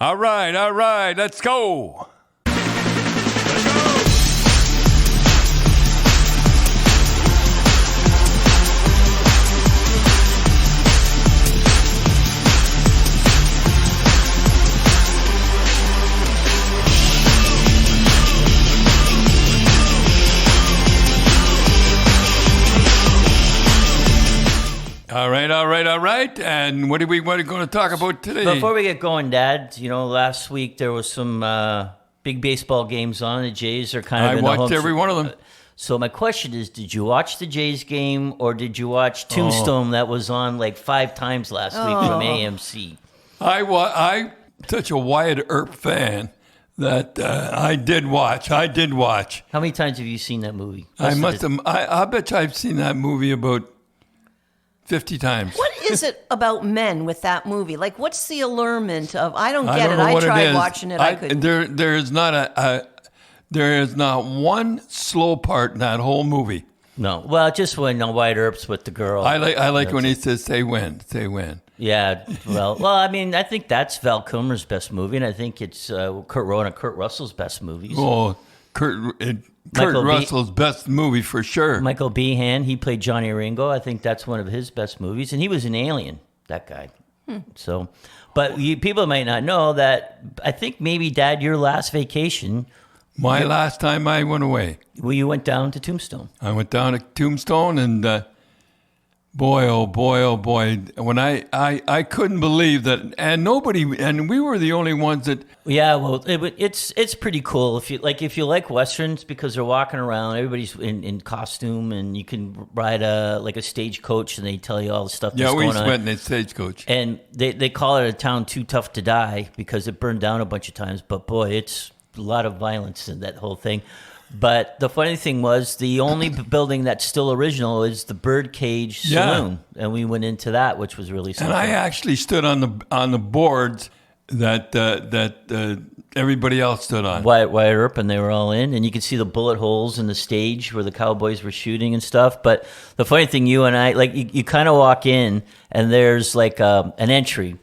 All right, let's go. All right. And what are we going to talk about today? Before we get going, Dad, last week there was some big baseball games on. The Jays are kind of I watched every one of them. So my question is, did you watch the Jays game or did you watch Tombstone that was on like 5 times last week from AMC? I'm such a Wyatt Earp fan that I did watch. How many times have you seen that movie? I bet you I've seen that movie about 50 times. What is it about men with that movie? Like, what's the allurement of? I don't get it. Know I what tried it is. watching it. I couldn't. There is not one slow part in that whole movie. No. Well, just when Wyatt Earp's with the girl. I like when he says, "Say when." Yeah. Well. I mean, I think that's Val Kilmer's best movie, and I think it's Kurt Russell's best movies. Oh, Kurt Russell's best movie for sure. Michael Behan, he played Johnny Ringo. I think that's one of his best movies, and he was an alien. That guy. So, but people might not know that. I think maybe, Dad, your last vacation. My last time I went away. Well, you went down to Tombstone. I went down to Tombstone, and boy, oh boy, when I couldn't believe that, and we were the only ones that. Yeah, well, it's pretty cool if you like westerns because they're walking around, everybody's in costume, and you can ride a stagecoach, and they tell you all the stuff that's going on. Yeah, we went in a stagecoach, and they call it a town too tough to die because it burned down a bunch of times. But boy, it's a lot of violence in that whole thing. But the funny thing was, the only building that's still original is the Birdcage Saloon, and we went into that, which was really something. And I actually stood on the boards that everybody else stood on. Wyatt Earp, and they were all in, and you could see the bullet holes in the stage where the Cowboys were shooting and stuff. But the funny thing, you and I, you kind of walk in, and there's an entry,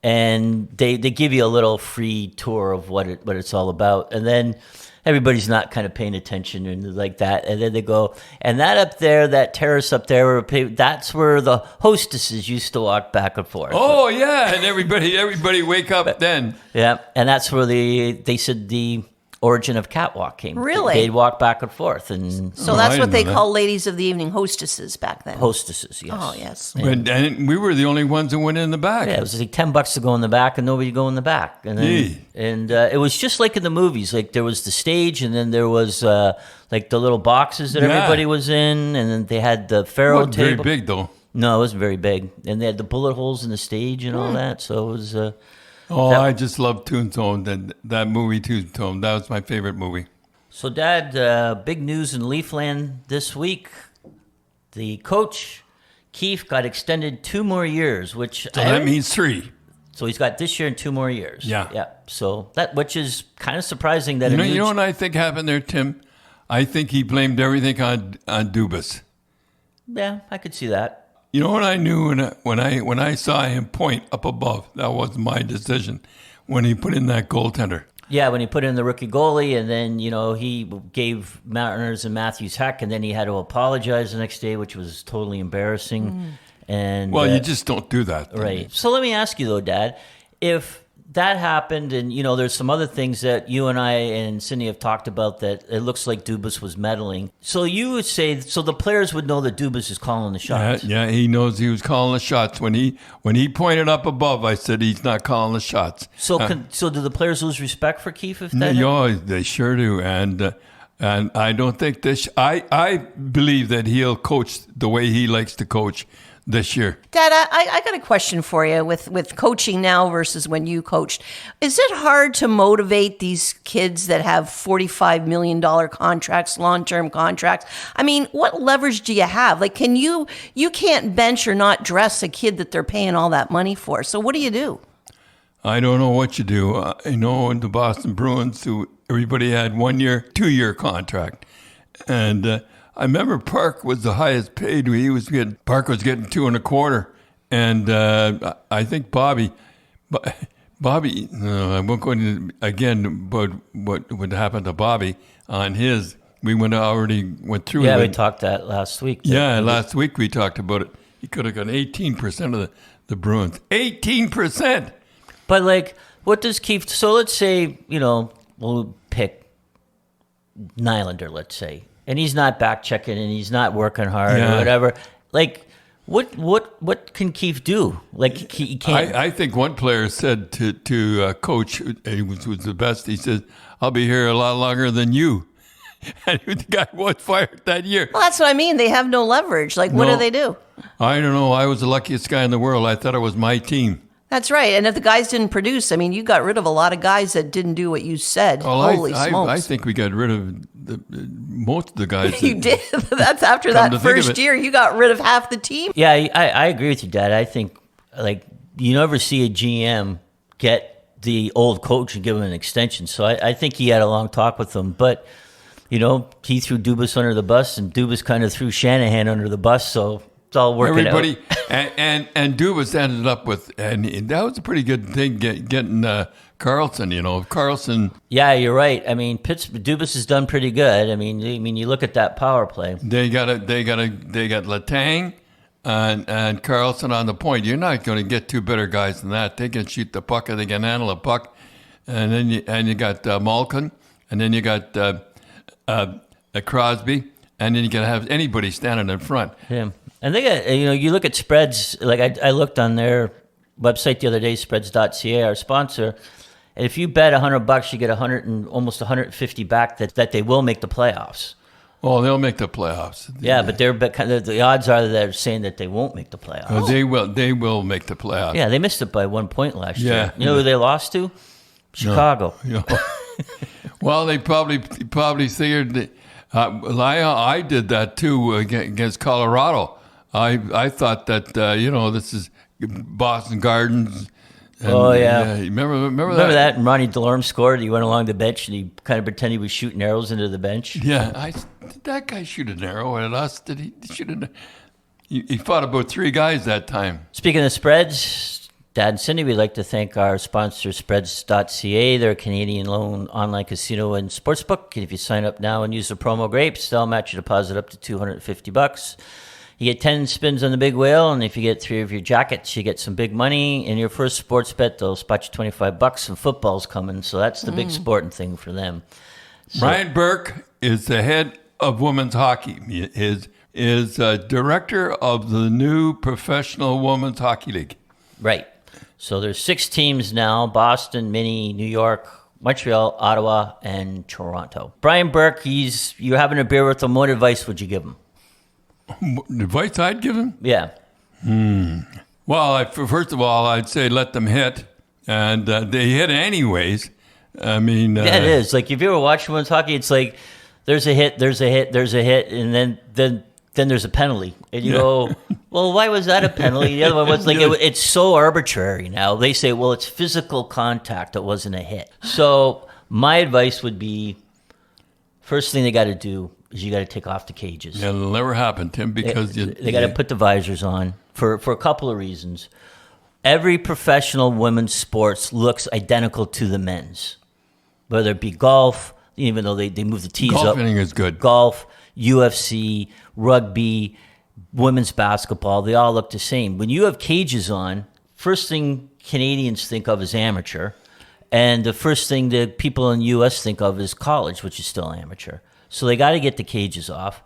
and they give you a little free tour of what it's all about, and then everybody's not kind of paying attention and like that. And then they go, and that up there, that terrace up there, that's where the hostesses used to walk back and forth. Oh, yeah. And everybody wake up then. Yeah. And that's where they said the origin of catwalk came. Really? They'd walk back and forth. And So that's what they call ladies of the evening, hostesses back then. Hostesses, yes. Oh, yes. And we were the only ones that went in the back. Yeah, it was like $10 to go in the back, and nobody go in the back. And then, it was just like in the movies. Like there was the stage, and then there was like the little boxes that everybody was in, and then they had the Pharaoh It wasn't table. very big though. No, it wasn't very big, and they had the bullet holes in the stage and all that. So it was. I just love Tombstone. That movie Tombstone. That was my favorite movie. So, Dad, big news in Leafland this week. The coach, Keefe, got extended 2 more years, which... So that means 3. So he's got this year and 2 more years. Yeah. So which is kind of surprising that... You know what I think happened there, Tim? I think he blamed everything on Dubas. Yeah, I could see that. You know what I knew when I saw him point up above? That was my decision when he put in that goaltender. Yeah, when he put in the rookie goalie, and then, he gave Martiners and Matthews heck, and then he had to apologize the next day, which was totally embarrassing. And you just don't do that. Right. So let me ask you, though, Dad, if that happened, and, there's some other things that you and I and Cindy have talked about that it looks like Dubas was meddling. So you would say, so the players would know that Dubas is calling the shots. Yeah, he knows he was calling the shots. When he pointed up above, I said he's not calling the shots. So so do the players lose respect for Keefe if that? They sure do. And I don't think this. I believe that he'll coach the way he likes to coach this year. Dad, I got a question for you with coaching now versus when you coached. Is it hard to motivate these kids that have $45 million contracts, long-term contracts? I mean, what leverage do you have? Like, you can't bench or not dress a kid that they're paying all that money for. So what do you do? I don't know what you do. I know in the Boston Bruins, everybody had 1 year, 2-year contract. And I remember Park was the highest paid. Park was getting 2 1/4, and I think Bobby Bobby, no, I won't go into again. But what happened to Bobby on his? We already went through. Yeah, it. we talked that last week. Yeah, last week we talked about it. He could have got 18% of the Bruins. 18%. But like, what does Keefe? So let's say we'll pick Nylander, let's say, and he's not back checking and he's not working hard or whatever. Like, what can Keefe do? Like, he can't. I think one player said to coach, he was the best. He says, "I'll be here a lot longer than you." And the guy was fired that year. Well, that's what I mean. They have no leverage. Like, what do they do? I don't know. I was the luckiest guy in the world. I thought it was my team. That's right. And if the guys didn't produce, I mean, you got rid of a lot of guys that didn't do what you said. Well, Holy smokes. I think we got rid of most of the guys. You did. That's after that first year. You got rid of half the team. Yeah, I agree with you, Dad. I think, like, you never see a GM get the old coach and give him an extension. So I think he had a long talk with them. But, he threw Dubas under the bus, and Dubas kind of threw Shanahan under the bus. So it's all working out. And Dubas ended up with, and that was a pretty good thing getting Carlson. Carlson. Yeah, you're right. I mean, Dubas has done pretty good. I mean, you look at that power play. They got Letang and Carlson on the point. You're not going to get two better guys than that. They can shoot the puck and they can handle a puck. And then you got Malkin, and then you got Crosby, and then you can have anybody standing in front. Yeah. And they got, you look at spreads, like I looked on their website the other day, spreads.ca, our sponsor, and if you bet $100, you get almost 150 back that they will make the playoffs. Well, they'll make the playoffs. Yeah, but the odds are they're saying that they won't make the playoffs. Oh, they will make the playoffs. Yeah, they missed it by 1 point last year. You know who they lost to? Chicago. No. Well, they probably figured. I did that too against Colorado. I thought that this is Boston Gardens. And, remember that? And Ronnie Delorme scored. He went along the bench and he kind of pretended he was shooting arrows into the bench. Yeah, did that guy shoot an arrow at us? Did he shoot an? He fought about 3 guys that time. Speaking of spreads, Dad and Cindy, we'd like to thank our sponsor, Spreads.ca. They're a Canadian loan online casino and sportsbook. And if you sign up now and use the promo GRAPES, they'll match your deposit up to $250. You get 10 spins on the big wheel, and if you get 3 of your jackets, you get some big money. In your first sports bet, they'll spot you $25, and football's coming, so that's the big sporting thing for them. So, Brian Burke is the head of women's hockey. He is director of the new Professional Women's Hockey League. Right. So there's 6 teams now: Boston, Minnie, New York, Montreal, Ottawa, and Toronto. Brian Burke, you're having a beer with him. What advice would you give him? Advice I'd give him? Yeah. Well, first of all, I'd say let them hit, and they hit anyways. I mean, yeah, it is. Like, if you ever watch women's hockey, it's like there's a hit, and then there's a penalty, and you go, well, why was that a penalty? The other one was like, it's so arbitrary now. They say, well, it's physical contact. It wasn't a hit. So my advice would be, first thing they got to do is you got to take off the cages. Yeah, it'll never happen, Tim, because they got to put the visors on for a couple of reasons. Every professional women's sports looks identical to the men's, whether it be golf, even though they move the tees up. Golfing is good. Golf, UFC, rugby, women's basketball, they all look the same. When you have cages on, first thing Canadians think of is amateur, and the first thing that people in the U.S. think of is college, which is still amateur. So they got to get the cages off,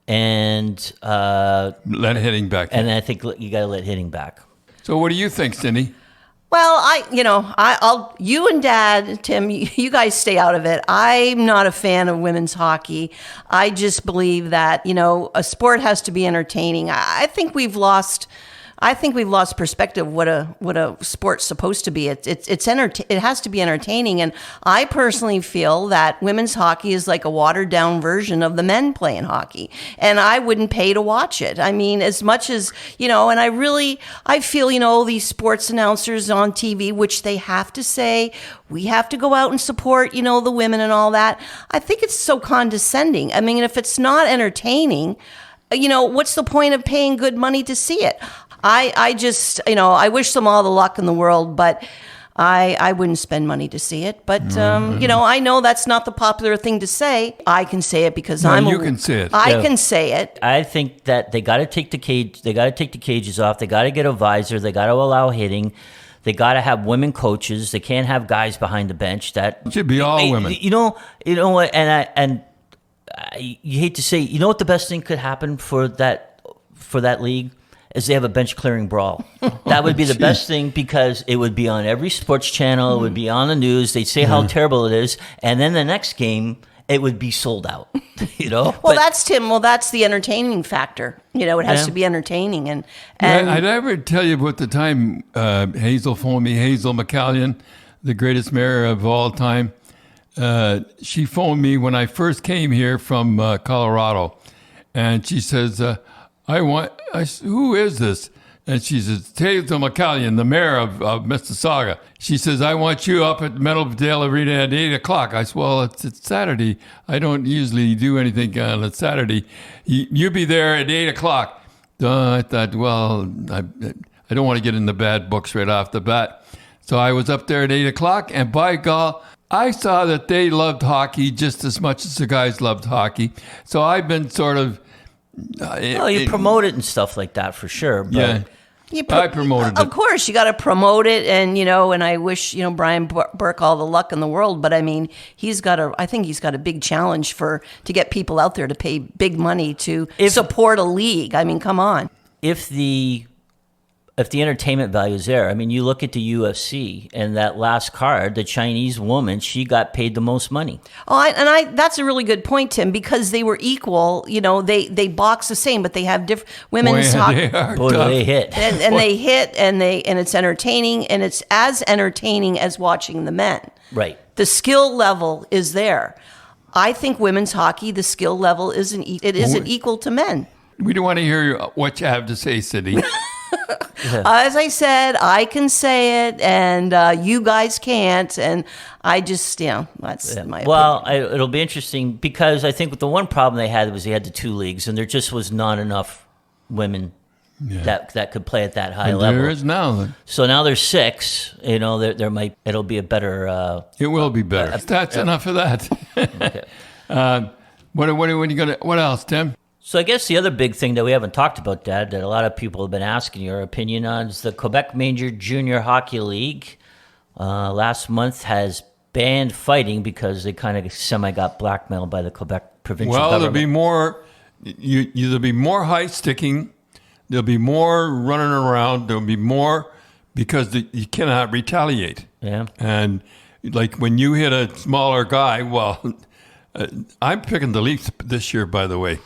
and let hitting back. And I think you got to let hitting back. So what do you think, Cindy? Well, I'll you and Dad, Tim, you guys stay out of it. I'm not a fan of women's hockey. I just believe that, a sport has to be entertaining. I think we've lost perspective what a sport's supposed to be. It has to be entertaining, and I personally feel that women's hockey is like a watered down version of the men playing hockey, and I wouldn't pay to watch it. I mean, as much as and I feel these sports announcers on TV, which they have to say we have to go out and support the women and all that. I think it's so condescending. I mean, if it's not entertaining, what's the point of paying good money to see it? I just, I wish them all the luck in the world, but I wouldn't spend money to see it. But, I know that's not the popular thing to say. I can say it because you can say it. I can say it. I think that they got to take the cage. They got to take the cages off. They got to get a visor. They got to allow hitting. They got to have women coaches. They can't have guys behind the bench. That should be all women. You know what? You hate to say, you know what the best thing could happen for that league is they have a bench clearing brawl. That would be the best thing because it would be on every sports channel. It would be on the news. They'd say how terrible it is, and then the next game it would be sold out. Well, that's Tim. Well, that's the entertaining factor. It has to be entertaining, and I'd ever tell you about the time Hazel phoned me, Hazel McCallion, the greatest mayor of all time. She phoned me when I first came here from Colorado, and she says, who is this? And she says, Hazel McCallion, the mayor of Mississauga. She says, I want you up at Meadowdale Arena at 8 o'clock. I said, well, it's Saturday. I don't usually do anything on a Saturday. You be there at 8 o'clock. I thought, well, I don't want to get in the bad books right off the bat. So I was up there at 8 o'clock, and by God, I saw that they loved hockey just as much as the guys loved hockey. So I've been sort of... you promote it and stuff like that for sure. But I promoted it. Of course, you got to promote it, and and I wish Brian Burke all the luck in the world. But I mean, I think he's got a big challenge to get people out there to pay big money to support a league. I mean, come on. If the entertainment value is there, I mean, you look at the UFC and that last card, the Chinese woman, she got paid the most money. Oh, that's a really good point, Tim, because they were equal. They box the same, but they have different women's hockey. They hit. And they hit, and it's entertaining, and it's as entertaining as watching the men. Right. The skill level is there. I think women's hockey, the skill level isn't equal to men. We don't want to hear what you have to say, Cindy. As I said, I can say it, and you guys can't, and I just, that's my opinion. Well, it'll be interesting because I think the one problem they had was they had the two leagues, and there just was not enough women that could play at that high level. There is now. So now there's 6. It'll be a better. It will be better. That's enough of that. Okay. What else, Tim? So I guess the other big thing that we haven't talked about, Dad, that a lot of people have been asking your opinion on is the Quebec Major Junior Hockey League. Last month has banned fighting because they kind of got blackmailed by the Quebec provincial government. There'll be more. There'll be more high sticking. There'll be more running around. There'll be more because you cannot retaliate. Yeah. And like when you hit a smaller guy, I'm picking the Leafs this year, by the way.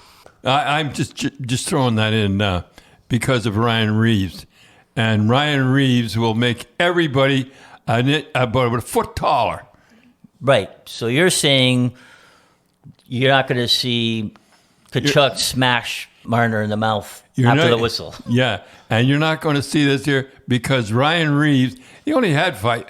I'm just throwing that in because of Ryan Reeves. And Ryan Reeves will make everybody about a foot taller. Right. So you're saying you're not going to see Kachuk smash Marner in the mouth after the whistle. Yeah. And you're not going to see this here because Ryan Reeves, he only had 5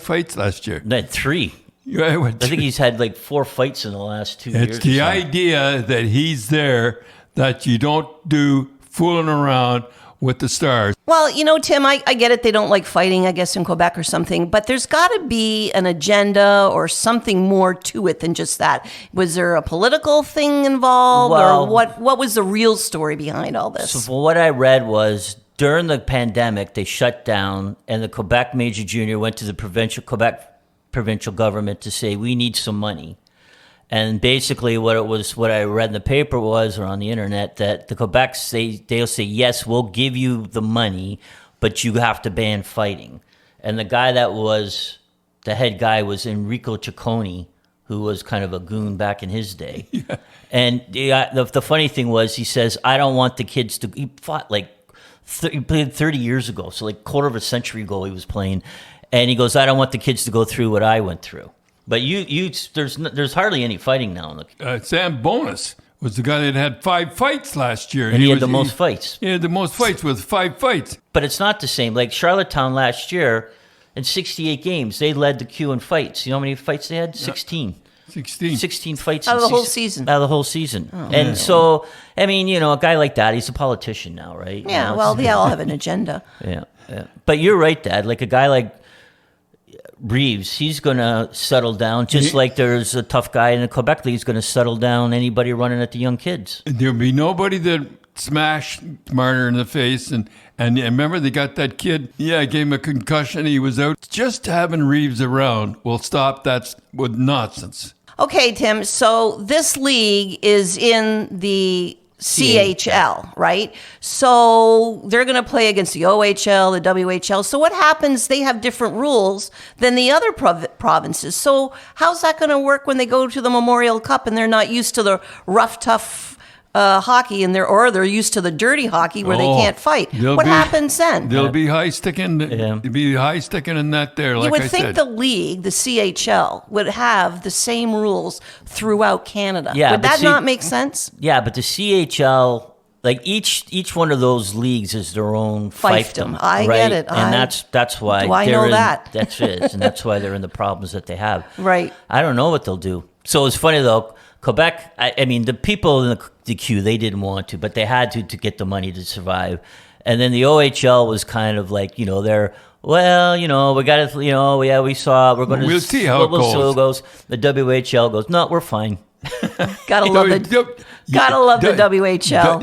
fights last year? He had 3. I think he's had like 4 fights in the last 2 years. It's the idea that he's there, that you don't do fooling around with the stars. Well, Tim, I get it. They don't like fighting, I guess, in Quebec or something. But there's got to be an agenda or something more to it than just that. Was there a political thing involved? Or what was the real story behind all this? So what I read was during the pandemic, they shut down, and the Quebec Major Junior went to the Quebec provincial government to say we need some money, and basically what I read in the paper or on the internet, that the Quebec they'll say yes, we'll give you the money, but you have to ban fighting. And the guy that was the head guy was Enrico Ciccone, who was kind of a goon back in his day. Yeah. And the funny thing was, he says, I don't want the kids to. He fought he played 30 years ago, so like quarter of a century ago he was playing. And he goes, I don't want the kids to go through what I went through. But there's hardly any fighting now. Sam Bonus was the guy that had 5 fights last year. And he had the most fights. He had the most fights with 5 fights. But it's not the same. Like Charlottetown last year, in 68 games, they led the queue in fights. You know how many fights they had? 16. 16 fights. Out of the whole season. Out of the whole season. Oh, and so, I mean, a guy like that, he's a politician now, right? Yeah, they all have an agenda. Yeah. But you're right, Dad. Like a guy like Reeves, he's going to settle down, just like there's a tough guy in the Quebec League who's going to settle down anybody running at the young kids. There'll be nobody that smash Marner in the face. And remember, they got that kid. Yeah, gave him a concussion. He was out. Just having Reeves around will stop that with nonsense. Okay, Tim. So this league is in the CHL, right? So they're going to play against the OHL, the WHL. So what happens? They have different rules than the other provinces. So how's that going to work when they go to the Memorial Cup and they're not used to the rough, tough hockey, and they're used to the dirty hockey where they can't fight? What happens then? They'll be high sticking. Be high sticking in that there. Like you would I think said. the league, the CHL, would have the same rules throughout Canada. Yeah, would but that not make sense? Yeah, but the CHL, like each one of those leagues is their own fiefdom. I right? get it. And that's why Do I they're know in, that? That's it, and that's why they're in the problems that they have. Right. I don't know what they'll do. So it's funny though. Quebec, I mean, the people in the queue, they didn't want to, but they had to get the money to survive. And then the OHL was kind of like, we got to, we saw, we're going to, we'll see how it goes. The WHL goes, no, we're fine. Gotta love the WHL.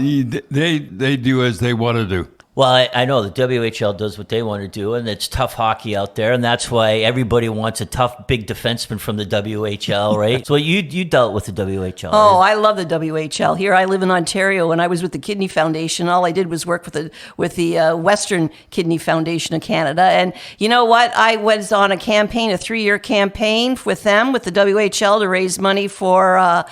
They do as they want to do. Well, I know the WHL does what they want to do, and it's tough hockey out there, and that's why everybody wants a tough, big defenseman from the WHL, right? So you dealt with the WHL. Oh, right? I love the WHL. Here I live in Ontario. When I was with the Kidney Foundation, all I did was work with the Western Kidney Foundation of Canada. And you know what? I was on a 3-year campaign with them, with the WHL, to raise money for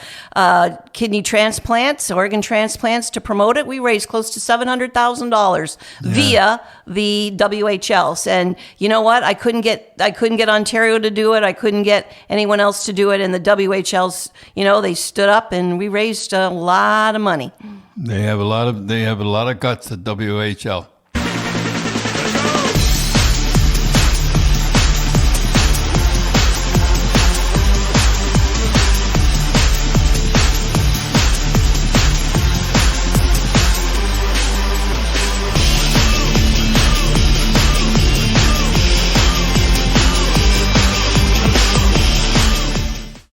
kidney transplants, organ transplants, to promote it. We raised close to $700,000 via the WHLs. And you know what? I couldn't get Ontario to do it. I couldn't get anyone else to do it. And the WHLs, they stood up and we raised a lot of money. They have a lot of guts at WHL.